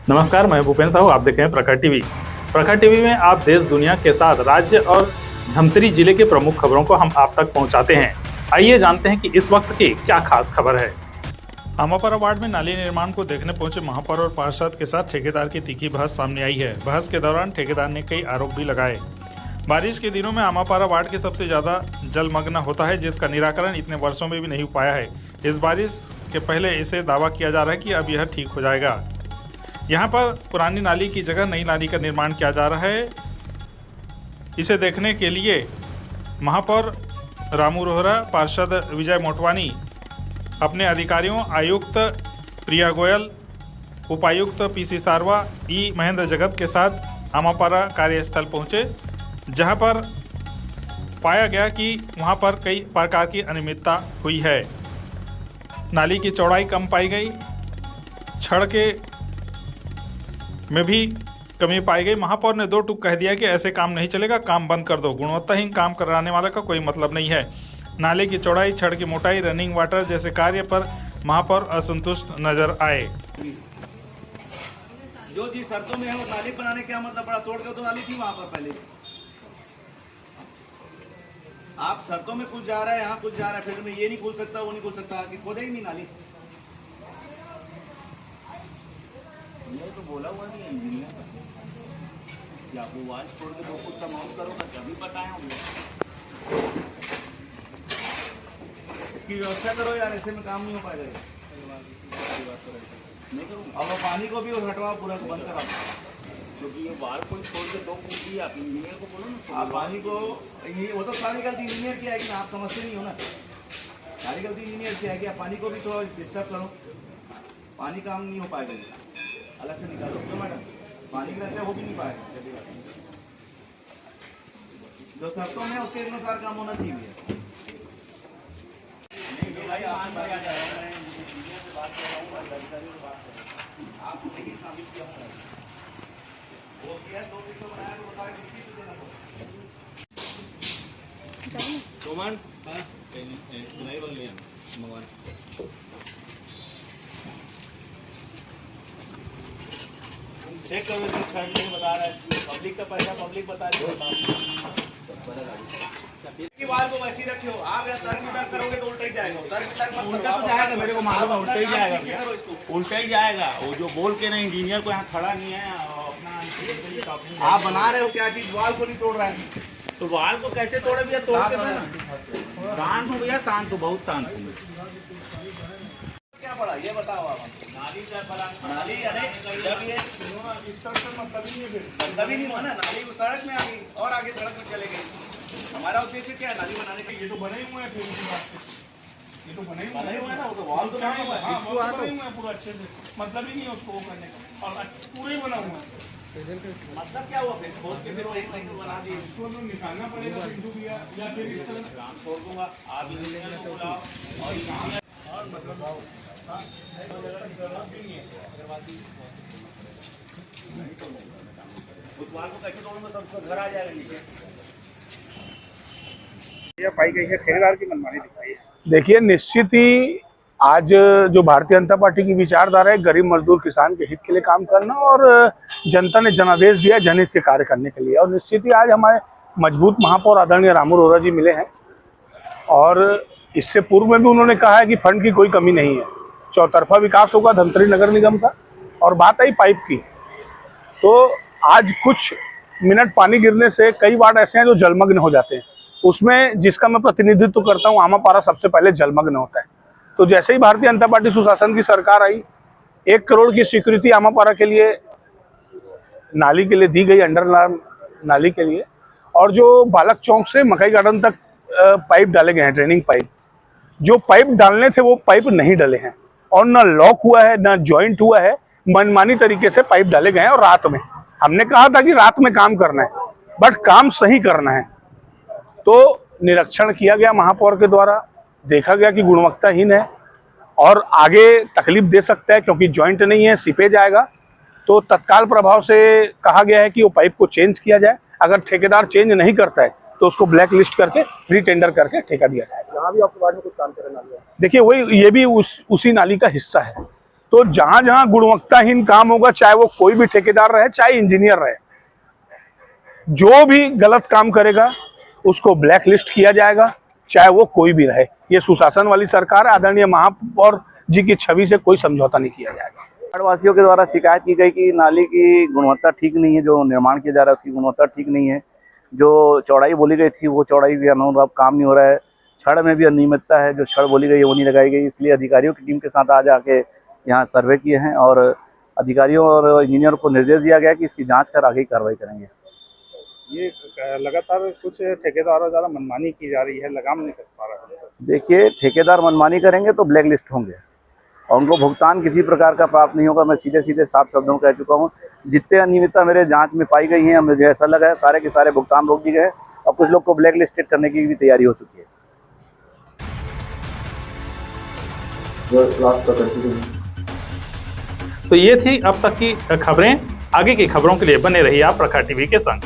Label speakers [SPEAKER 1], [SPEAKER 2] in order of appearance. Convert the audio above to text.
[SPEAKER 1] नमस्कार, मैं भूपेन साहू। आप देख रहे हैं प्रखर टीवी। प्रखर टीवी में आप देश दुनिया के साथ राज्य और धमतरी जिले के प्रमुख खबरों को हम आप तक पहुंचाते हैं। आइए जानते हैं कि इस वक्त की क्या खास खबर है। आमापारा वार्ड में नाली निर्माण को देखने पहुंचे महापौर और पार्षद के साथ ठेकेदार की तीखी बहस सामने आई है। बहस के दौरान ठेकेदार ने कई आरोप भी लगाए। बारिश के दिनों में आमापारा वार्ड के सबसे ज्यादा जलमग्न होता है, जिसका निराकरण इतने वर्षों में भी नहीं हो पाया है। इस बारिश के पहले इसे दावा किया जा रहा है कि अब यह ठीक हो जाएगा। यहाँ पर पुरानी नाली की जगह नई नाली का निर्माण किया जा रहा है। इसे देखने के लिए महापौर रामू रोहरा, पार्षद विजय मोटवानी अपने अधिकारियों आयुक्त प्रिया गोयल, उपायुक्त पीसी सारवा, ई महेंद्र जगत के साथ आमापारा कार्यस्थल पहुंचे, जहां पर पाया गया कि वहां पर कई प्रकार की अनियमितता हुई है। नाली की चौड़ाई कम पाई गई, छड़ के में भी कमी पाई गई। महापौर ने दो टूक कह दिया कि ऐसे काम नहीं चलेगा, काम बंद कर दो। गुणवत्ताहीन काम कराने वाले का कोई मतलब नहीं है। नाले की चौड़ाई, छड़ की मोटाई, रनिंग वाटर जैसे कार्य पर महापौर असंतुष्ट नजर आए।
[SPEAKER 2] जो चीज शर्तों में है वो नाली बनाने क्या मतलब बड़ा तोड़ के तो नाली थी वहां पर पहले। आप शर्तों में कुछ जा रहा है, यहाँ कुछ जा रहा है, फिर में ये नहीं खोल सकता, वो नहीं खोल सकता, कि खोदेगी नहीं नाली। ये तो बोला हुआ नहीं है इंजीनियर का कि आप वो वाल छोड़ के दो फुट अमाउंट करो ना, जब भी बताए होंगे। इसकी व्यवस्था करो यार, ऐसे में काम नहीं हो पाएगा। नहीं करूँ अब वो पानी को भी हटवाओ, पूरा बंद कराओ, क्योंकि ये वाल को छोड़ के 2 फुट दिया। आप इंजीनियर को बोलो ना, आप पानी को, वो तो सारी गलती इंजीनियर की आएगी ना, आप समझते नहीं हो ना। सारी गलती इंजीनियर की आएगी। आप पानी को भी थोड़ा डिस्टर्ब करो, पानी काम नहीं हो पाएगा। अलग से निकालो तो मैडम, पानी के रहते हो भी नहीं पाएगा। जो शर्तों में उसके अनुसार काम होना चाहिए। नहीं भाई, आप बात कर रहा हूँ, इंजीनियर से बात कर रहा हूँ, अधिकारी से बात कर रहा हूँ। आप नहीं साबित किया वो किया, 2 फीट बनाया तो बताया कितनी तो देना पड़ेगा। सोमन नहीं बोल लिया भगवान। चेक करो, इसे छड़ नहीं बता रहा है, पब्लिक का पैसा पब्लिक बता रही है। वाल को वैसे रखे हो आप, या तर्क वितर्क करोगे तो उल्टा ही जाएगा। उल्टा तो जाएगा, मेरे को मालूम है, उल्टा ही जाएगा, उल्टा ही जाएगा। वो जो बोल के ना इंजीनियर को यहाँ खड़ा नहीं है, अपना आप बना रहे हो क्या चीज, वाल को नहीं तोड़ रहा है तो वाल को कैसे तोड़े भैया? तोड़ के ना शांत हो भैया, शांत हो, बहुत शांत हो। क्या पड़ा ये बताओ आप। नाली नाली जब ये तभी नहीं हुआ ना, नाली उस सड़क में आ गई और आगे सड़क में चले गई। हमारा उद्देश्य क्या है नाली बनाने का? ये तो बने हुए हैं, फिर ये तो बने हुए हैं ना, वो तो वॉल तो बना हुआ है, बने हुए हैं पूरा अच्छे से, मतलब ही नहीं है उसको करने का, और पूरा ही बना हुआ है। मतलब क्या हुआ फिर खोद के फिर वो एक लाइन बना दिए, इसको तो निकालना पड़ेगा या फिर इस तरह छोड़ दूंगा। आप इंजीनियर को बुलाओ और मतलब बुधवार को कैसे तोड़ूंगा तो उसको घर आ जाएगा नीचे।
[SPEAKER 3] पाई गई है ठेकेदार की मनमानी दिखाई है। देखिए, निश्चित ही आज जो भारतीय जनता पार्टी की विचारधारा है, गरीब मजदूर किसान के हित के लिए काम करना, और जनता ने जनादेश दिया जनहित के कार्य करने के लिए। और निश्चित ही आज हमारे मजबूत महापौर आदरणीय रामू रोहरा जी मिले हैं, और इससे पूर्व में भी उन्होंने कहा है कि फंड की कोई कमी नहीं है, चौतरफा विकास होगा धमतरी नगर निगम का। और बात आई पाइप की, तो आज कुछ मिनट पानी गिरने से कई वार्ड ऐसे हैं जो जलमग्न हो जाते हैं। उसमें जिसका मैं प्रतिनिधित्व करता हूँ, आमापारा सबसे पहले जलमग्न होता है। तो जैसे ही भारतीय जनता पार्टी सुशासन की सरकार आई, 1 करोड़ की स्वीकृति आमापारा के लिए नाली के लिए दी गई, अंडर नाली के लिए। और जो बालक चौक से मकई गार्डन तक पाइप डाले गए हैं, ड्रेनिंग पाइप। जो पाइप डालने थे वो पाइप नहीं डले हैं, और न लॉक हुआ है न ज्वाइंट हुआ है, मनमानी तरीके से पाइप डाले गए हैं। और रात में हमने कहा था कि रात में काम करना है, बट काम सही करना है। तो निरीक्षण किया गया महापौर के द्वारा, देखा गया कि गुणवत्ताहीन है और आगे तकलीफ दे सकता है, क्योंकि जॉइंट नहीं है, सिपेज आएगा। तो तत्काल प्रभाव से कहा गया है कि वो पाइप को चेंज किया जाए। अगर ठेकेदार चेंज नहीं करता है तो उसको ब्लैक लिस्ट करके रीटेंडर करके ठेका दिया जाए।
[SPEAKER 4] यहाँ भी आपके वार्ड में कुछ काम कर रहे हैं?
[SPEAKER 3] देखिए, वही ये भी उसी नाली का हिस्सा है। तो जहां जहां गुणवत्ताहीन काम होगा, चाहे वो कोई भी ठेकेदार रहे, चाहे इंजीनियर रहे, जो भी गलत काम करेगा उसको ब्लैक लिस्ट किया जाएगा, चाहे वो कोई भी रहे। ये सुशासन वाली सरकार, आदरणीय महापौर जी की छवि से कोई समझौता नहीं किया जाएगा।
[SPEAKER 4] वासियों के द्वारा शिकायत की गई कि नाली की गुणवत्ता ठीक नहीं है, जो निर्माण किया जा रहा है उसकी गुणवत्ता ठीक नहीं है। जो चौड़ाई बोली गई थी वो चौड़ाई भी अनुरूप काम नहीं हो रहा है। छड़ में भी अनियमितता है, जो छड़ बोली गई है वो नहीं लगाई गई। इसलिए अधिकारियों की टीम के साथ आज आके यहाँ सर्वे किए हैं और अधिकारियों और इंजीनियरों को निर्देश दिया गया कि इसकी जाँच कर आगे कार्रवाई करेंगे।
[SPEAKER 3] ये लगातार कुछ ठेकेदारों द्वारा मनमानी की जा रही है, लगाम नहीं कस पा रहा है।
[SPEAKER 4] देखिए, ठेकेदार मनमानी करेंगे तो ब्लैक लिस्ट होंगे और उनको भुगतान किसी प्रकार का प्राप्त नहीं होगा। मैं सीधे सीधे साफ शब्दों में कह चुका हूँ। जितने अनियमितता मेरे जांच में पाई गई हैं, मुझे ऐसा लगा है सारे के सारे भुगतान रोक दिए गए और कुछ लोग को ब्लैक लिस्टेड करने की भी तैयारी हो चुकी है।
[SPEAKER 1] तो ये थी अब तक की खबरें। आगे की खबरों के लिए बने रहिए आप प्रखर टीवी के संग।